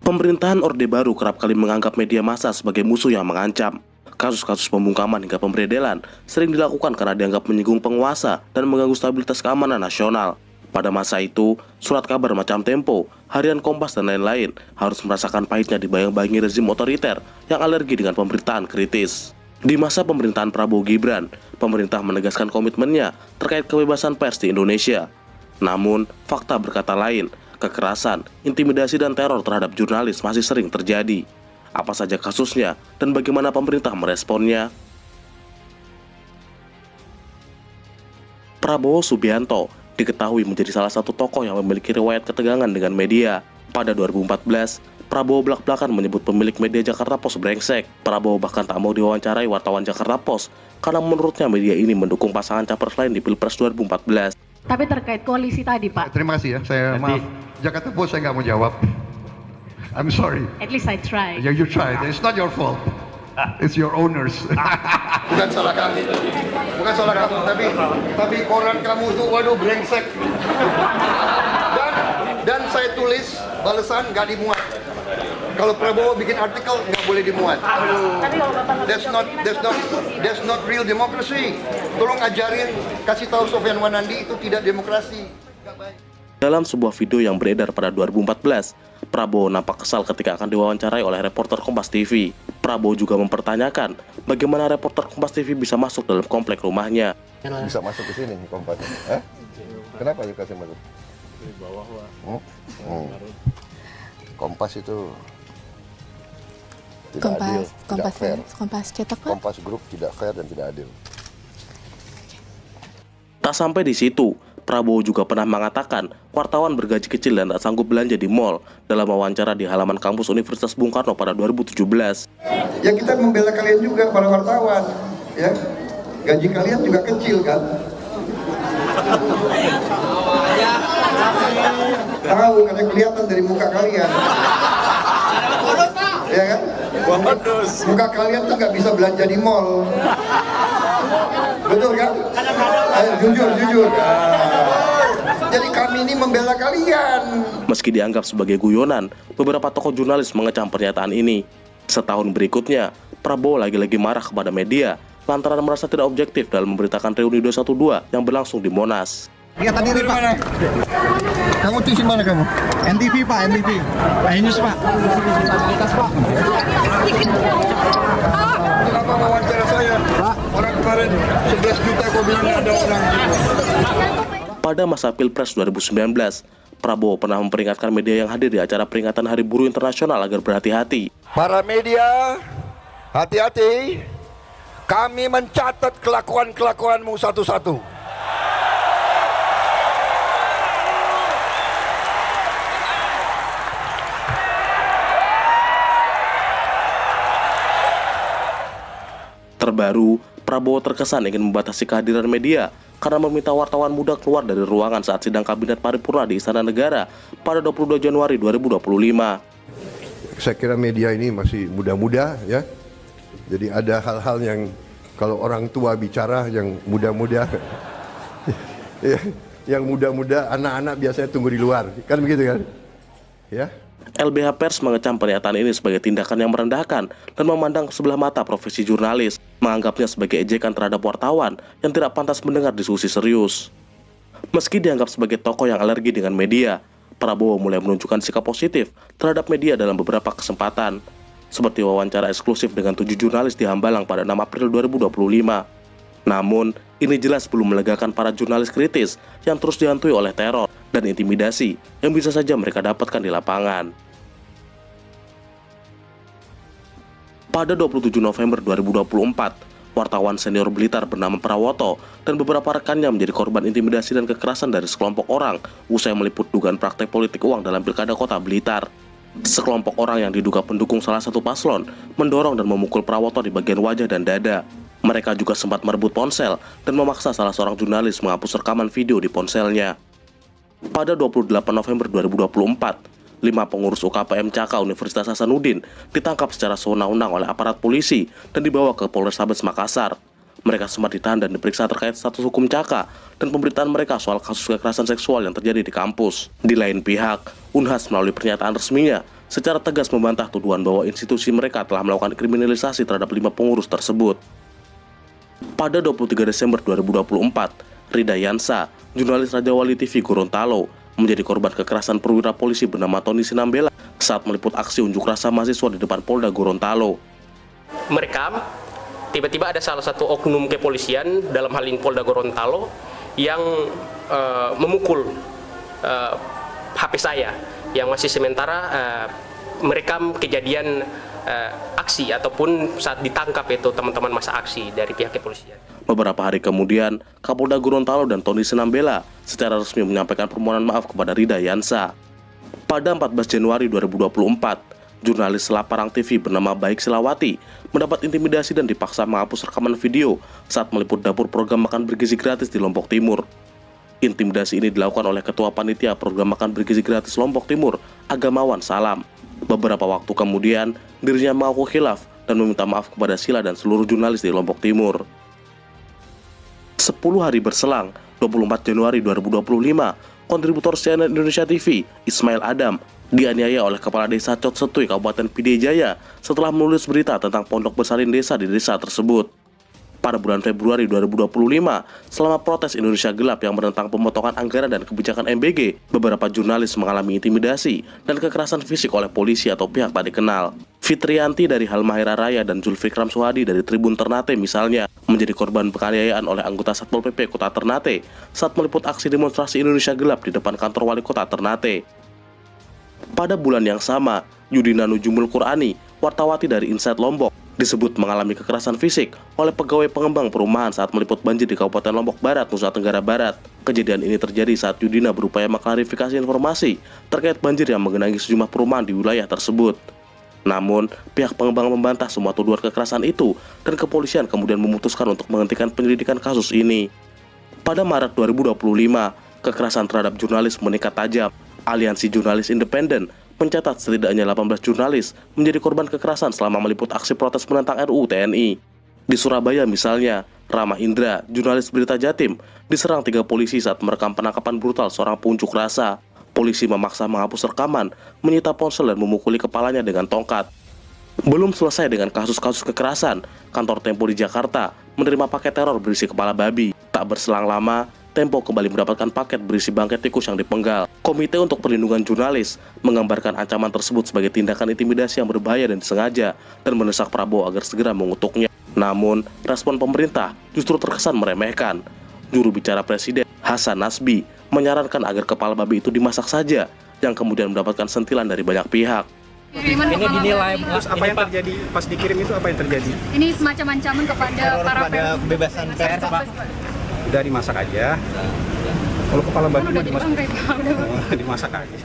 Pemerintahan Orde Baru kerap kali menganggap media massa sebagai musuh yang mengancam. Kasus-kasus pembungkaman hingga pemberedelan sering dilakukan karena dianggap menyinggung penguasa dan mengganggu stabilitas keamanan nasional. Pada masa itu, surat kabar macam Tempo, Harian Kompas, dan lain-lain harus merasakan pahitnya dibayang-bayangi rezim otoriter yang alergi dengan pemberitaan kritis. Di masa pemerintahan Prabowo Gibran, pemerintah menegaskan komitmennya terkait kebebasan pers di Indonesia. Namun, fakta berkata lain. Kekerasan, intimidasi, dan teror terhadap jurnalis masih sering terjadi. Apa saja kasusnya dan bagaimana pemerintah meresponnya? Prabowo Subianto diketahui menjadi salah satu tokoh yang memiliki riwayat ketegangan dengan media. Pada 2014, Prabowo belak-belakan menyebut pemilik media Jakarta Post brengsek. Prabowo bahkan tak mau diwawancarai wartawan Jakarta Post karena menurutnya media ini mendukung pasangan capres lain di Pilpres 2014. Tapi terkait koalisi tadi, Pak. Terima kasih ya, saya maaf. Jakarta Post saya nggak mau jawab. I'm sorry. At least I tried. Yeah, you tried. It's not your fault. It's your owners. Bukan salah kamu. Bukan salah kamu, tapi koran kamu itu waduh brengsek. Dan saya tulis balasan nggak dimuat. Kalau Prabowo bikin artikel nggak boleh dimuat. That's not real democracy. Tolong ajarin, kasih tahu Sofyan Wanandi itu tidak demokrasi. Dalam sebuah video yang beredar pada 2014, Prabowo nampak kesal ketika akan diwawancarai oleh reporter Kompas TV. Prabowo juga mempertanyakan bagaimana reporter Kompas TV bisa masuk dalam komplek rumahnya. Bisa masuk ke sini Kompas. Kenapa you kasih masuk? Di bawah, Pak. Kompas itu tidak adil, tidak fair. Kompas cetak, Pak. Kompas Group tidak fair dan tidak adil. Tak sampai di situ, Prabowo juga pernah mengatakan wartawan bergaji kecil dan tak sanggup belanja di mal dalam wawancara di halaman kampus Universitas Bung Karno pada 2017. Ya kita membela kalian juga para wartawan, ya. Gaji kalian juga kecil kan? Tahu karena kelihatan dari muka kalian. Ya kan? Muka kalian tuh nggak bisa belanja di mall. Betul kan? Ayo, jujur. Jadi kami ini membela kalian. Meski dianggap sebagai guyonan, beberapa tokoh jurnalis mengecam pernyataan ini. Setahun berikutnya, Prabowo lagi-lagi marah kepada media lantaran merasa tidak objektif dalam memberitakan reuni 212 yang berlangsung di Monas. Lihat tadi Pak. Kamu di mana kamu? NTV, Pak, NTV. News, Pak. Kenapa wawancara saya? Pak, orang kemarin 11 juta kok bilang ada orang. Pada masa Pilpres 2019, Prabowo pernah memperingatkan media yang hadir di acara peringatan Hari Buruh Internasional agar berhati-hati. Para media, hati-hati. Kami mencatat kelakuan-kelakuanmu satu-satu. Terbaru, Prabowo terkesan ingin membatasi kehadiran media karena meminta wartawan muda keluar dari ruangan saat sidang kabinet paripurna di Istana Negara pada 22 Januari 2025. Saya kira media ini masih muda-muda ya. Jadi ada hal-hal yang kalau orang tua bicara yang muda-muda ya, yang muda-muda anak-anak biasanya tunggu di luar. Kan begitu kan? Ya. LBH Pers mengecam pernyataan ini sebagai tindakan yang merendahkan dan memandang sebelah mata profesi jurnalis, menganggapnya sebagai ejekan terhadap wartawan yang tidak pantas mendengar diskusi serius. Meski dianggap sebagai tokoh yang alergi dengan media, Prabowo mulai menunjukkan sikap positif terhadap media dalam beberapa kesempatan, seperti wawancara eksklusif dengan 7 jurnalis di Hambalang pada 6 April 2025. Namun, ini jelas belum melegakan para jurnalis kritis yang terus dihantui oleh teror dan intimidasi yang bisa saja mereka dapatkan di lapangan. Pada 27 November 2024, wartawan senior Blitar bernama Prawoto dan beberapa rekannya menjadi korban intimidasi dan kekerasan dari sekelompok orang usai meliput dugaan praktek politik uang dalam Pilkada Kota Blitar. Sekelompok orang yang diduga pendukung salah satu paslon mendorong dan memukul Prawoto di bagian wajah dan dada. Mereka juga sempat merebut ponsel dan memaksa salah seorang jurnalis menghapus rekaman video di ponselnya. Pada 28 November 2024, 5 pengurus UKPM Caka Universitas Hasanuddin ditangkap secara sewenang-wenang oleh aparat polisi dan dibawa ke Polrestabes Makassar. Mereka sempat ditahan dan diperiksa terkait status hukum Caka dan pemberitaan mereka soal kasus kekerasan seksual yang terjadi di kampus. Di lain pihak, Unhas melalui pernyataan resminya secara tegas membantah tuduhan bahwa institusi mereka telah melakukan kriminalisasi terhadap 5 pengurus tersebut. Pada 23 Desember 2024, Rida Yansa, jurnalis Raja Wali TV Gorontalo, menjadi korban kekerasan perwira polisi bernama Tony Sinambela saat meliput aksi unjuk rasa mahasiswa di depan Polda Gorontalo. Merekam, tiba-tiba ada salah satu oknum kepolisian, dalam hal ini Polda Gorontalo, yang memukul HP saya, yang masih sementara merekam kejadian aksi ataupun saat ditangkap itu teman-teman masa aksi dari pihak kepolisian. Beberapa hari kemudian, Kapolda Gorontalo dan Tony Sinambela secara resmi menyampaikan permohonan maaf kepada Rida Yansa. Pada 14 Januari 2024, jurnalis Laparang TV bernama Baik Silawati mendapat intimidasi dan dipaksa menghapus rekaman video saat meliput dapur program makan bergizi gratis di Lombok Timur. Intimidasi ini dilakukan oleh Ketua Panitia Program Makan Bergizi Gratis Lombok Timur, Agamawan Salam. Beberapa waktu kemudian, dirinya mengaku khilaf dan meminta maaf kepada Sila dan seluruh jurnalis di Lombok Timur. 10 hari berselang, 24 Januari 2025, kontributor CNN Indonesia TV, Ismail Adam, dianiaya oleh Kepala Desa Cot Setui, Kabupaten Pidijaya Jaya setelah menulis berita tentang pondok bersalin desa di desa tersebut. Pada bulan Februari 2025, selama protes Indonesia Gelap yang menentang pemotongan anggaran dan kebijakan MBG, beberapa jurnalis mengalami intimidasi dan kekerasan fisik oleh polisi atau pihak tak dikenal. Fitrianti dari Halmahera Raya dan Zulfikram Suhadi dari Tribun Ternate misalnya menjadi korban penganiayaan oleh anggota Satpol PP Kota Ternate saat meliput aksi demonstrasi Indonesia Gelap di depan kantor wali kota Ternate. Pada bulan yang sama, Yudina Nujumul Qur'ani, wartawati dari Inside Lombok, disebut mengalami kekerasan fisik oleh pegawai pengembang perumahan saat meliput banjir di Kabupaten Lombok Barat, Nusa Tenggara Barat. Kejadian ini terjadi saat Yudina berupaya mengklarifikasi informasi terkait banjir yang menggenangi sejumlah perumahan di wilayah tersebut. Namun, pihak pengembang membantah semua tuduhan kekerasan itu dan kepolisian kemudian memutuskan untuk menghentikan penyelidikan kasus ini. Pada Maret 2025, kekerasan terhadap jurnalis meningkat tajam. Aliansi Jurnalis Independen mencatat setidaknya 18 jurnalis menjadi korban kekerasan selama meliput aksi protes menentang RUU TNI. Di Surabaya misalnya, Rama Indra, jurnalis Berita Jatim, diserang 3 polisi saat merekam penangkapan brutal seorang pengunjuk rasa. Polisi memaksa menghapus rekaman, menyita ponsel dan memukuli kepalanya dengan tongkat. Belum selesai dengan kasus-kasus kekerasan, kantor Tempo di Jakarta menerima paket teror berisi kepala babi. Tak berselang lama, Tempo kembali mendapatkan paket berisi bangkai tikus yang dipenggal. Komite untuk Perlindungan Jurnalis menggambarkan ancaman tersebut sebagai tindakan intimidasi yang berbahaya dan disengaja dan mendesak Prabowo agar segera mengutuknya. Namun, respon pemerintah justru terkesan meremehkan. Juru bicara Presiden, Hasan Nasbi, menyarankan agar kepala babi itu dimasak saja, yang kemudian mendapatkan sentilan dari banyak pihak. Ini dinilai Terus apa yang terjadi pas dikirim itu, apa yang terjadi? Ini semacam ancaman kepada para pers. Kebebasan pers, Pak. Udah dimasak aja. Kalau kepala babi Udah dimasak, dimasak. dimasak aja.